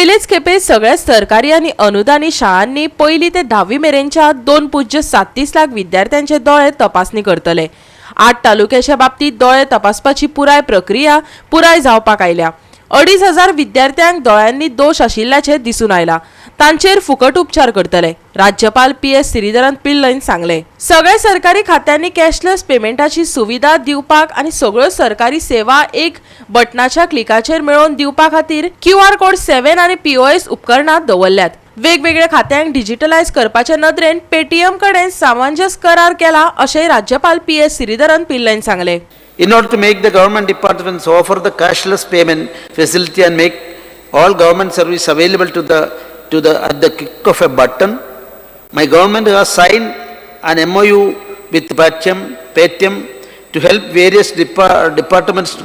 पयलेच खेपे सगळ्या सरकारी आणि अनुदानित शाळांनी 1ली ते 10वी मेरेनच्या 2.37 लाख विद्यार्थ्यांचे दोळे तपासणी करतले। 8 तालुक्याच्या बाबतीत दोळे तपासपाची पुराय प्रक्रिया पुराय जावपाक आयल्या। 2,500 विद्यार्थ्यांक दोळ्यांनी दोष आशिल्ल्याचे दिसून आयला। तांचेर फुकट उपचार करतले। राज्यपाल PS श्रीधरन पिल्लैन सांगले। सगळ्या सरकारी खात्यांनी कॅशलेस पेमेंटाची सुविधा दिवपाक आणि सगळ्यो सरकारी सेवा एक बटनाच्या क्लिकाचेर मेळोवन दिवपा खातीर QR कोड 7 आणि POS उपकरणां दवरल्यात। वेगवेगळ्या खात्यांक डिजिटलायज करपाच्या नदरेन पेटीएम कडेन सामंजस्य करार केला अशें राज्यपाल PS श्रीधरन पिल्लैन सांगले। In order to make the government departments offer the cashless payment facility and make all government service available at the click of a button, my government has signed an MOU with Paytm to help various departments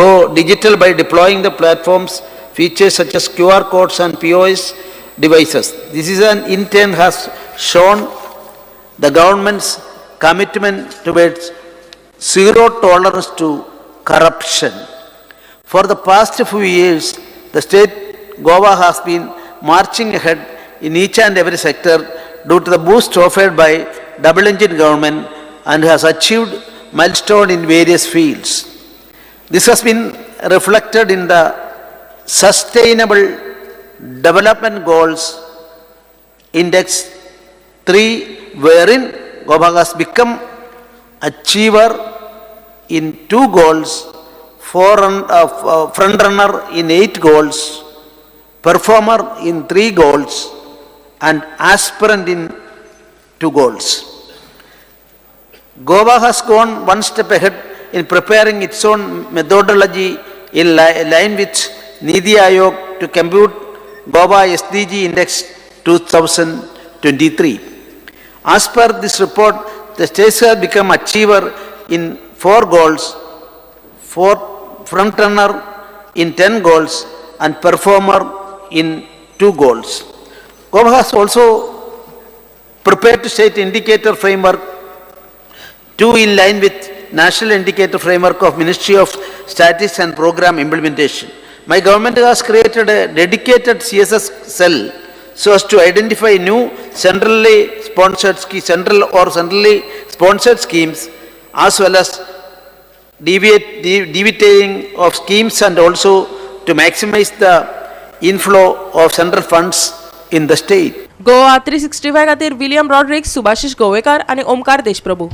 go digital by deploying the platform's features such as QR codes and POS devices. This is an intent has shown the government's commitment towards zero tolerance to corruption. For the past few years, the state Goa has been marching ahead in each and every sector due to the boost offered by double engine government and has achieved milestone in various fields. This has been reflected in the Sustainable Development Goals Index 3, wherein Goa has become achiever in 2 goals, front runner in 8 goals, performer in 3 goals, and aspirant in 2 goals. Goa has gone one step ahead in preparing its own methodology in line with Niti Aayog to compute Goa SDG Index 2023. As per this report, the states have become achiever in 4 goals, front runner in 10 goals, and performer in 2 goals. Goa has also prepared to state indicator framework 2 in line with National Indicator Framework of Ministry of Statistics and Program Implementation. My government has created a dedicated CSS cell so as to identify new centrally sponsored schemes as well as deviating of schemes and also to maximize the inflow of central funds in the state. GOA365 खातीर William Rodrigues, Subhashish Govekar आणि ओमकार देशप्रभू।